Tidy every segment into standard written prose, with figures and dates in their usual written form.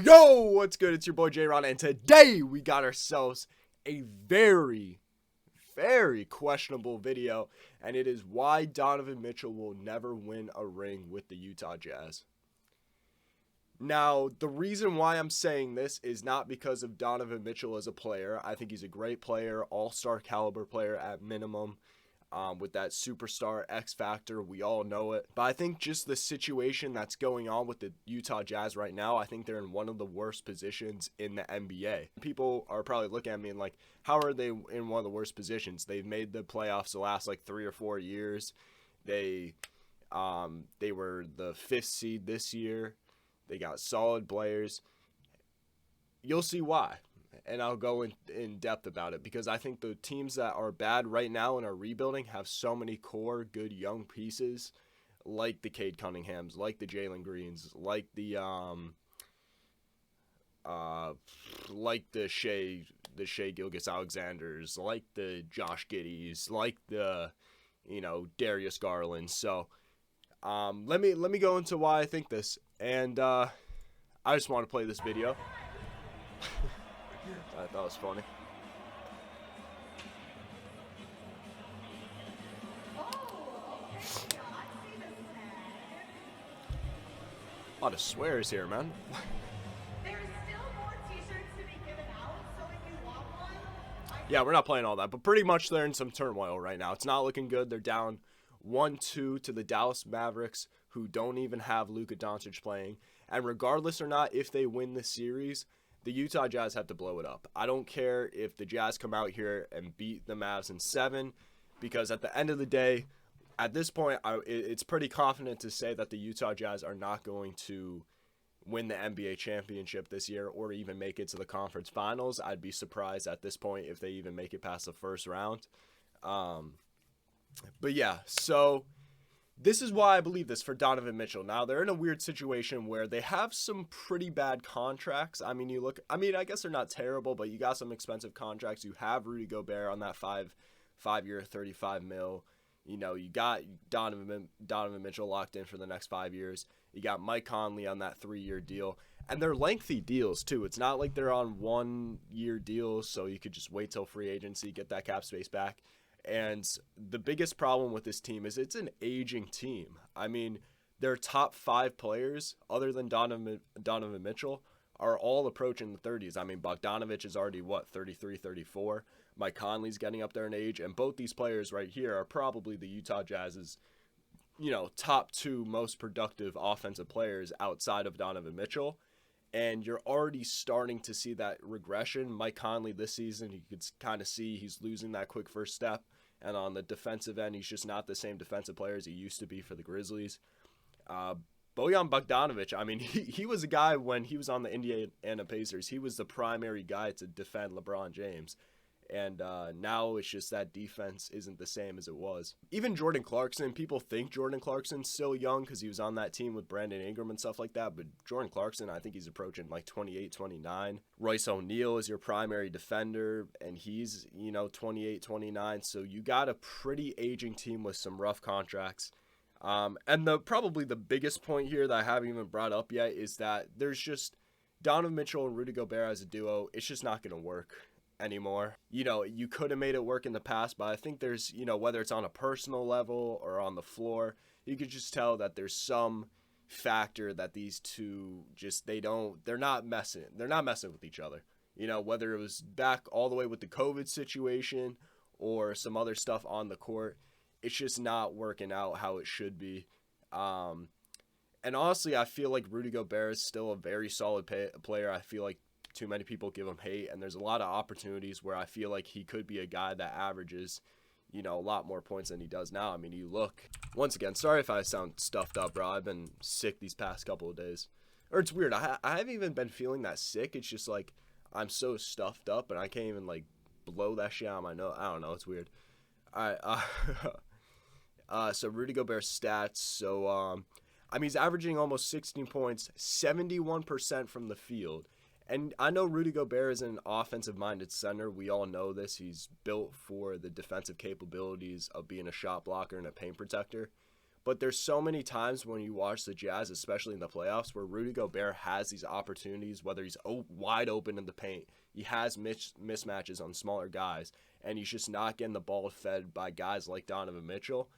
Yo, what's good? It's your boy J-Ron, and today we got ourselves a very questionable video, and it is why Donovan Mitchell will never win a ring with the Utah Jazz. Now, the reason why I'm saying this is not because of Donovan Mitchell as a player. I think he's a great player, all-star caliber player at minimum. With that superstar X factor, we all know it. But I think just the situation that's going on with the Utah Jazz right now, I think they're in one of the worst positions in the NBA. People are probably looking at me and like, how are they in one of the worst positions? They've made the playoffs the last like 3 or 4 years. They were the 5th seed this year. They got solid players. You'll see why. And I'll go in depth about it because I think the teams that are bad right now and are rebuilding have so many core good young pieces, like the Cade Cunninghams, like the Jalen Greens, like the Shai Gilgeous-Alexanders, like the Josh Giddeys, like the Darius Garland. So let me go into why I think this, and I just want to play this video. I thought it was funny. A lot of swears here, man. There's still more t-shirts to be given out, so if you want one... Yeah, we're not playing all that, but pretty much they're in some turmoil right now. It's not looking good. They're down 1-2 to the Dallas Mavericks, who don't even have Luka Doncic playing. And regardless or not if they win this series, the Utah Jazz have to blow it up. I don't care if the Jazz come out here and beat the Mavs in 7, because at the end of the day, at this point, it's pretty confident to say that the Utah Jazz are not going to win the NBA championship this year or even make it to the conference finals. I'd be surprised at this point if they even make it past the first round. But yeah, so this is why I believe this for Donovan Mitchell. Now, they're in a weird situation where they have some pretty bad contracts. I I guess they're not terrible, but you got some expensive contracts. You have Rudy Gobert on that five-year, $35 million. You got Donovan Mitchell locked in for the next 5 years. You got Mike Conley on that 3-year deal. And they're lengthy deals, too. It's not like they're on 1-year deals, so you could just wait till free agency, get that cap space back. And the biggest problem with this team is it's an aging team. I mean, their top 5 players, other than Donovan Mitchell, are all approaching the 30s. I mean, Bogdanovich is already, 33, 34. Mike Conley's getting up there in age. And both these players right here are probably the Utah Jazz's, top 2 most productive offensive players outside of Donovan Mitchell. And you're already starting to see that regression. Mike Conley this season, you could kind of see he's losing that quick first step. And on the defensive end, he's just not the same defensive player as he used to be for the Grizzlies. Bojan Bogdanovic, I mean, he was a guy when he was on the Indiana Pacers. He was the primary guy to defend LeBron James. And now it's just that defense isn't the same as it was. Even Jordan Clarkson, people think Jordan Clarkson's still young because he was on that team with Brandon Ingram and stuff like that. But Jordan Clarkson, I think he's approaching like 28, 29. Royce O'Neal is your primary defender, and he's, 28, 29. So you got a pretty aging team with some rough contracts. And probably the biggest point here that I haven't even brought up yet is that there's just Donovan Mitchell and Rudy Gobert as a duo. It's just not going to work anymore. You could have made it work in the past, but I think there's, whether it's on a personal level or on the floor, you could just tell that there's some factor that these two just, they're not messing with each other. Whether it was back all the way with the COVID situation or some other stuff on the court, it's just not working out how it should be. And honestly, I feel like Rudy Gobert is still a very solid player. I feel like too many people give him hate, and there's a lot of opportunities where I feel like he could be a guy that averages, a lot more points than he does now. I mean, you look, once again, sorry if I sound stuffed up, bro. I've been sick these past couple of days. Or it's weird. I haven't even been feeling that sick. It's just like I'm so stuffed up, and I can't even, blow that shit out of my nose. I don't know. It's weird. All right. So Rudy Gobert's stats. So, he's averaging almost 16 points, 71% from the field. And I know Rudy Gobert is an offensive-minded center. We all know this. He's built for the defensive capabilities of being a shot blocker and a paint protector. But there's so many times when you watch the Jazz, especially in the playoffs, where Rudy Gobert has these opportunities, whether he's wide open in the paint, he has mismatches on smaller guys, and he's just not getting the ball fed by guys like Donovan Mitchell.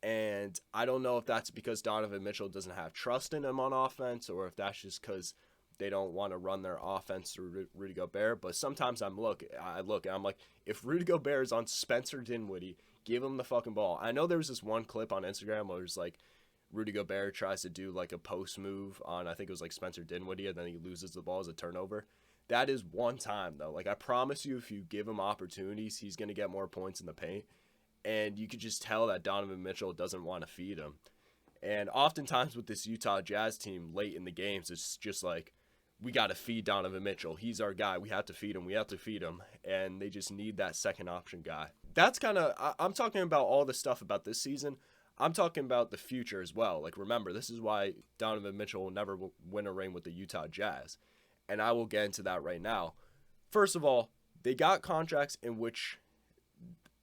And I don't know if that's because Donovan Mitchell doesn't have trust in him on offense, or if that's just because they don't want to run their offense through Rudy Gobert. But sometimes I look and I'm like, if Rudy Gobert is on Spencer Dinwiddie, give him the fucking ball. I know there was this one clip on Instagram where it was like Rudy Gobert tries to do like a post move on, I think it was like Spencer Dinwiddie, and then he loses the ball as a turnover. That is one time, though. Like, I promise you, if you give him opportunities, he's going to get more points in the paint. And you could just tell that Donovan Mitchell doesn't want to feed him. And oftentimes with this Utah Jazz team late in the games, it's just like, we got to feed Donovan Mitchell. He's our guy. We have to feed him. We have to feed him. And they just need that second option guy. That's kind of, I'm talking about all the stuff about this season. I'm talking about the future as well. Like, remember, this is why Donovan Mitchell will never win a ring with the Utah Jazz. And I will get into that right now. First of all, they got contracts in which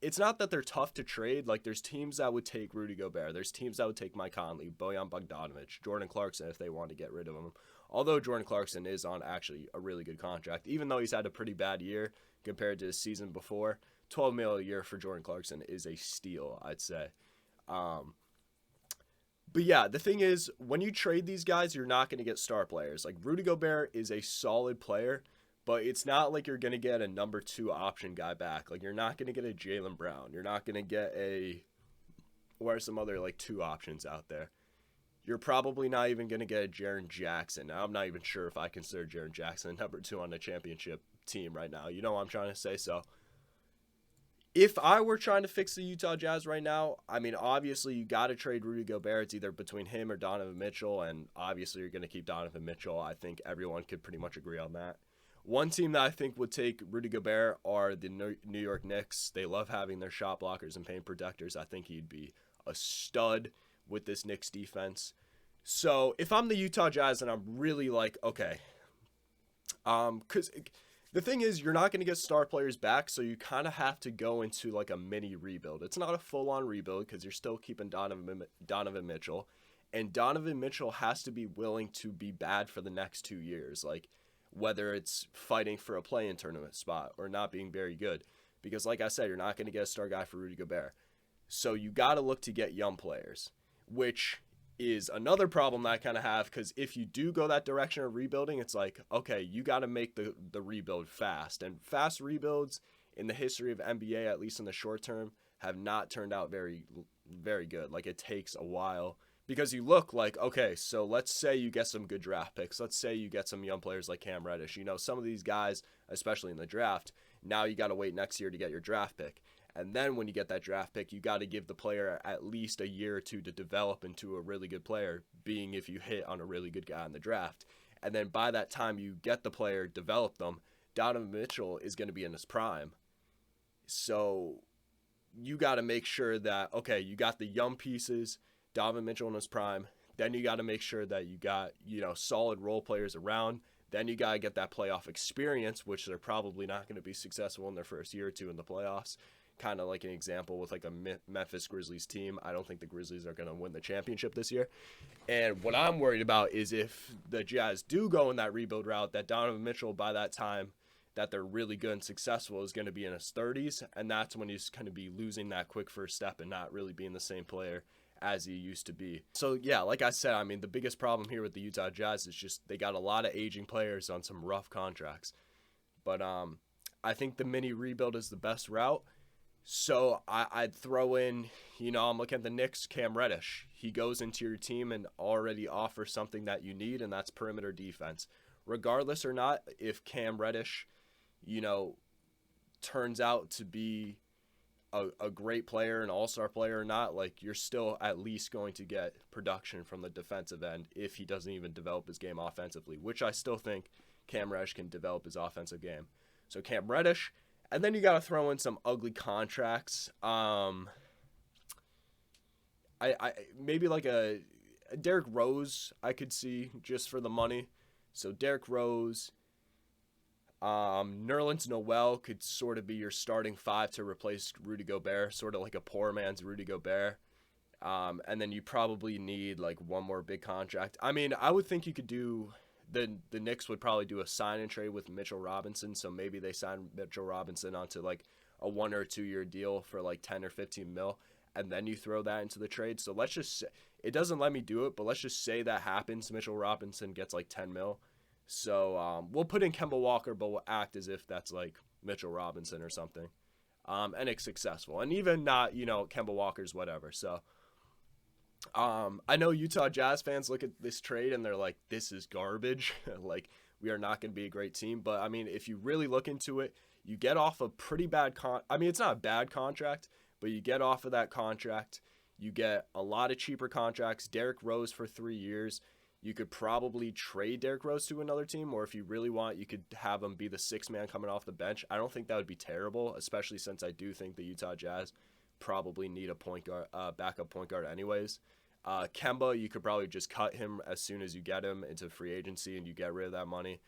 it's not that they're tough to trade. Like, there's teams that would take Rudy Gobert. There's teams that would take Mike Conley, Bojan Bogdanovic, Jordan Clarkson if they wanted to get rid of him. Although Jordan Clarkson is on actually a really good contract, even though he's had a pretty bad year compared to his season before. $12 million a year for Jordan Clarkson is a steal, I'd say. But yeah, the thing is, when you trade these guys, you're not going to get star players. Like, Rudy Gobert is a solid player, but it's not like you're going to get a number 2 option guy back. Like, you're not going to get a Jaylen Brown. You're not going to get what are some other, like, 2 options out there? You're probably not even going to get a Jaren Jackson. Now, I'm not even sure if I consider Jaren Jackson number 2 on the championship team right now. You know what I'm trying to say? So, if I were trying to fix the Utah Jazz right now, I mean, obviously you got to trade Rudy Gobert. It's either between him or Donovan Mitchell, and obviously you're going to keep Donovan Mitchell. I think everyone could pretty much agree on that. One team that I think would take Rudy Gobert are the New York Knicks. They love having their shot blockers and paint protectors. I think he'd be a stud with this Knicks defense. So if I'm the Utah Jazz and I'm really like, okay, because the thing is, you're not going to get star players back, so you kind of have to go into like a mini rebuild. It's not a full-on rebuild because you're still keeping Donovan Mitchell, and Donovan Mitchell has to be willing to be bad for the next 2 years, like whether it's fighting for a play-in tournament spot or not being very good. Because like I said, you're not going to get a star guy for Rudy Gobert. So you got to look to get young players, which is another problem that I kind of have, because if you do go that direction of rebuilding, it's like, okay, you got to make the rebuild fast. And fast rebuilds in the history of NBA, at least in the short term, have not turned out very, very good. Like, it takes a while. Because you look like, okay, so let's say you get some good draft picks. Let's say you get some young players like Cam Reddish. You know, some of these guys, especially in the draft, now you got to wait next year to get your draft pick. And then when you get that draft pick, you got to give the player at least a year or 2 to develop into a really good player, being if you hit on a really good guy in the draft. And then by that time you get the player, develop them, Donovan Mitchell is going to be in his prime. So you got to make sure that, okay, you got the young pieces, Donovan Mitchell in his prime. Then you got to make sure that you got, you know, solid role players around. Then you got to get that playoff experience, which they're probably not going to be successful in their first year or 2 in the playoffs. Kind of like an example with like a Memphis Grizzlies team. I don't think the Grizzlies are going to win the championship this year. And what I'm worried about is if the Jazz do go in that rebuild route, that Donovan Mitchell, by that time that they're really good and successful, is going to be in his 30s. And that's when he's going to be losing that quick first step and not really being the same player as he used to be. So yeah, like I said, I mean, the biggest problem here with the Utah Jazz is just they got a lot of aging players on some rough contracts. But I think the mini rebuild is the best route. So I'd throw in, you know, I'm looking at the Knicks, Cam Reddish. He goes into your team and already offers something that you need, and that's perimeter defense. Regardless or not, if Cam Reddish, you know, turns out to be a great player, an all-star player or not, like, you're still at least going to get production from the defensive end if he doesn't even develop his game offensively, which I still think Cam Reddish can develop his offensive game. So Cam Reddish. And then you got to throw in some ugly contracts. I maybe like a Derrick Rose I could see just for the money. So Derrick Rose, Nerlens Noel could sort of be your starting 5 to replace Rudy Gobert, sort of like a poor man's Rudy Gobert. And then you probably need like one more big contract. I mean, I would think you could do the Knicks would probably do a sign and trade with Mitchell Robinson. So maybe they sign Mitchell Robinson onto like a 1 or 2 year deal for like 10 or 15 mil, and then you throw that into the trade. So let's just say, it doesn't let me do it, but let's just say that happens. Mitchell Robinson gets like 10 mil. So we'll put in Kemba Walker, but we'll act as if that's like Mitchell Robinson or something. And it's successful. And even not, Kemba Walker's whatever. So I know Utah Jazz fans look at this trade and they're like, this is garbage. Like, we are not going to be a great team. But, I mean, if you really look into it, you get off a pretty bad I mean, it's not a bad contract, but you get off of that contract. You get a lot of cheaper contracts. Derrick Rose for 3 years. You could probably trade Derrick Rose to another team, or if you really want, you could have him be the sixth man coming off the bench. I don't think that would be terrible, especially since I do think the Utah Jazz probably need a point guard, backup point guard anyways. Kemba, you could probably just cut him as soon as you get him into free agency and you get rid of that money.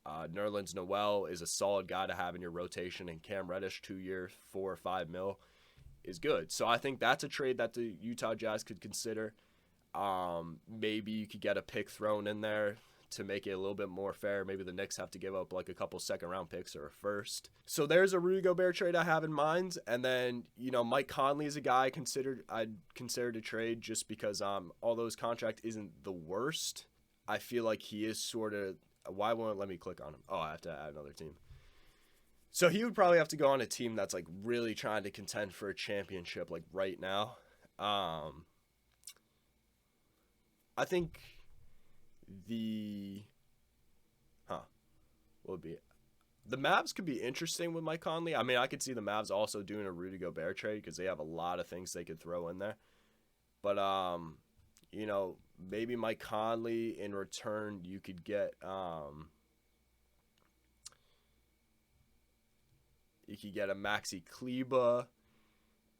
Nerlens Noel is a solid guy to have in your rotation, and Cam Reddish, 2 year, 4 or 5 mil is good. So I think that's a trade that the Utah Jazz could consider. Maybe you could get a pick thrown in there to make it a little bit more fair. Maybe the Knicks have to give up like a couple second round picks or a first. So there's a Rudy Gobert trade I have in mind. And then, Mike Conley is a guy I'd consider to trade just because although his contract isn't the worst, I feel like he is sort of, why won't it let me click on him? Oh, I have to add another team. So he would probably have to go on a team that's like really trying to contend for a championship like right now. I think the Mavs could be interesting with Mike Conley. I mean, I could see the Mavs also doing a Rudy Gobert trade because they have a lot of things they could throw in there. But maybe Mike Conley in return you could get a Maxi Kleber,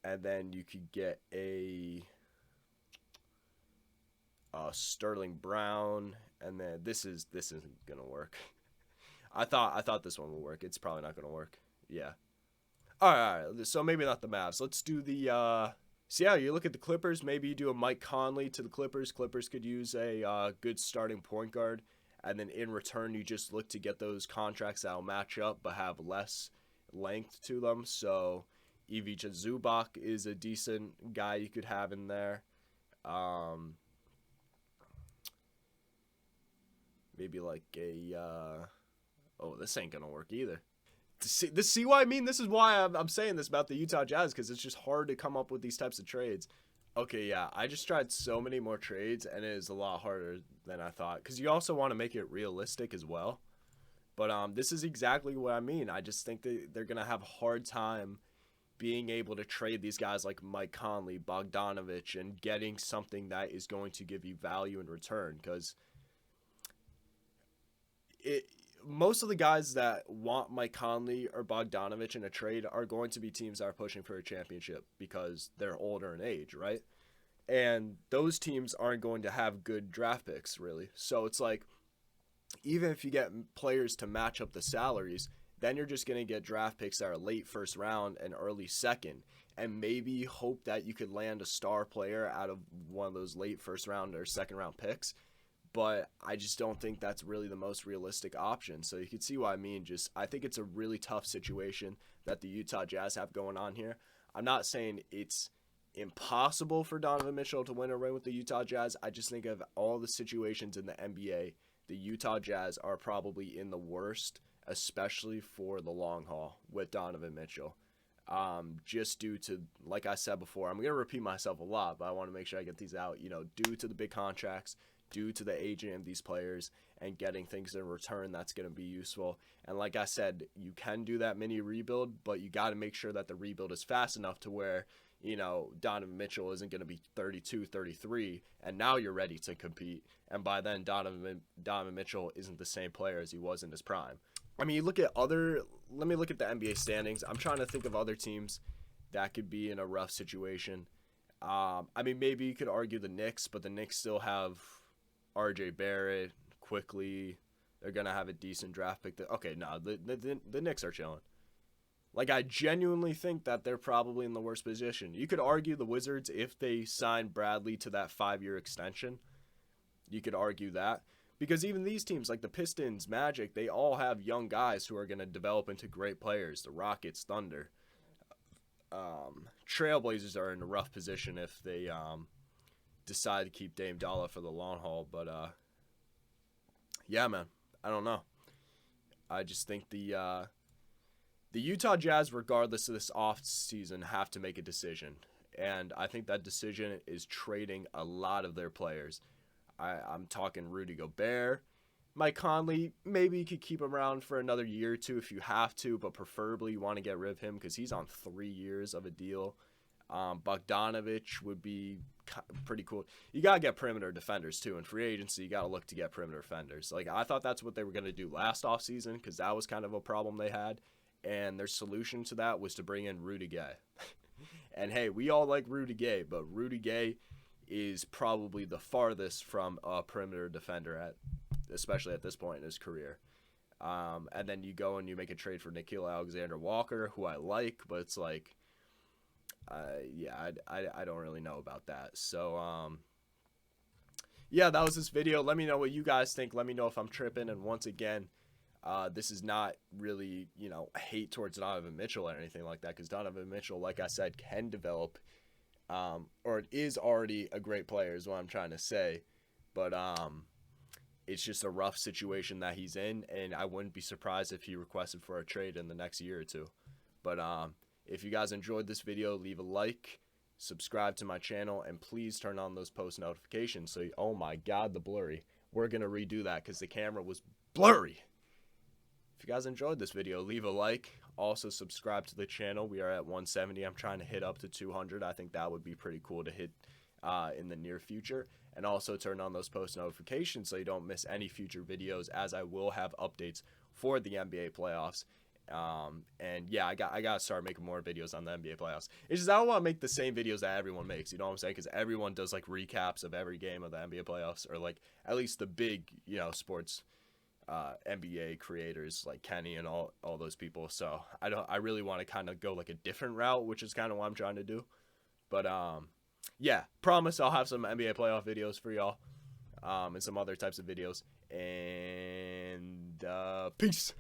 and then you could get a Sterling Brown, and then this isn't gonna work. I thought this one would work. It's probably not gonna work. Yeah. All right. So maybe not the Mavs. Let's do the. So yeah, you look at the Clippers. Maybe you do a Mike Conley to the Clippers. Clippers could use a good starting point guard, and then in return you just look to get those contracts that'll match up but have less length to them. So Ivica Zubac is a decent guy you could have in there. Maybe like a this ain't gonna work either. See what I mean? This is why I'm saying this about the Utah Jazz, because it's just hard to come up with these types of trades. Okay, yeah, I just tried so many more trades, and it is a lot harder than I thought, because you also want to make it realistic as well. But this is exactly what I mean. I just think that they're gonna have a hard time being able to trade these guys like Mike Conley, Bogdanovich, and getting something that is going to give you value in return, because most of the guys that want Mike Conley or Bogdanovich in a trade are going to be teams that are pushing for a championship because they're older in age, right? And those teams aren't going to have good draft picks, really. So it's like, even if you get players to match up the salaries, then you're just going to get draft picks that are late first round and early second, and maybe hope that you could land a star player out of one of those late first round or second round picks. But I just don't think that's really the most realistic option. So you can see what I mean. I think it's a really tough situation that the Utah Jazz have going on here. I'm not saying it's impossible for Donovan Mitchell to win a ring with the Utah Jazz. I just think of all the situations in the NBA, the Utah Jazz are probably in the worst, especially for the long haul with Donovan Mitchell. Just due to, like I said before, I'm going to repeat myself a lot, but I want to make sure I get these out, due to the big contracts, due to the aging of these players, and getting things in return that's going to be useful. And like I said, you can do that mini rebuild, but you got to make sure that the rebuild is fast enough to where, Donovan Mitchell isn't going to be 32, 33, and now you're ready to compete. And by then, Donovan Mitchell isn't the same player as he was in his prime. I mean, let me look at the NBA standings. I'm trying to think of other teams that could be in a rough situation. I mean, maybe you could argue the Knicks, but the Knicks still have R.J. Barrett, quickly. They're going to have a decent draft pick. Okay, no, the Knicks are chilling. Like, I genuinely think that they're probably in the worst position. You could argue the Wizards, if they sign Bradley to that 5-year extension, you could argue that. Because even these teams, like the Pistons, Magic, they all have young guys who are going to develop into great players. The Rockets, Thunder. Trailblazers are in a rough position if they decide to keep Dame Dollar for the long haul. But, yeah, man, I don't know. I just think the Utah Jazz, regardless of this offseason, have to make a decision. And I think that decision is trading a lot of their players. I'm talking Rudy Gobert. Mike Conley, maybe you could keep him around for another year or two if you have to, but preferably you want to get rid of him because he's on 3 years of a deal. Bogdanovich would be pretty cool. You got to get perimeter defenders, too. In free agency, you got to look to get perimeter defenders. Like, I thought that's what they were going to do last offseason because that was kind of a problem they had. And their solution to that was to bring in Rudy Gay. And, hey, we all like Rudy Gay, but Rudy Gay is probably the farthest from a perimeter defender, especially at this point in his career. And then you go and you make a trade for Nickeil Alexander-Walker, who I like, but it's like, yeah, I don't really know about that. So, yeah, that was this video. Let me know what you guys think. Let me know if I'm tripping. And once again, this is not really, hate towards Donovan Mitchell or anything like that, because Donovan Mitchell, like I said, can develop, or it is already a great player is what I'm trying to say. But it's just a rough situation that he's in, and I wouldn't be surprised if he requested for a trade in the next year or two. But if you guys enjoyed this video, leave a like, subscribe to my channel, and please turn on those post notifications. So, oh my God, the blurry. We're going to redo that because the camera was blurry. If you guys enjoyed this video, leave a like. Also, subscribe to the channel. We are at 170. I'm trying to hit up to 200. I think that would be pretty cool to hit in the near future. And also turn on those post notifications so you don't miss any future videos, as I will have updates for the NBA playoffs. And yeah, I got to start making more videos on the NBA playoffs. It's just I don't want to make the same videos that everyone makes, you know what I'm saying? Because everyone does like recaps of every game of the NBA playoffs, or like at least the big, sports NBA creators like Kenny and all those people. So I really want to kind of go like a different route, which is kind of what I'm trying to do. But yeah, promise I'll have some NBA playoff videos for y'all, and some other types of videos. And peace.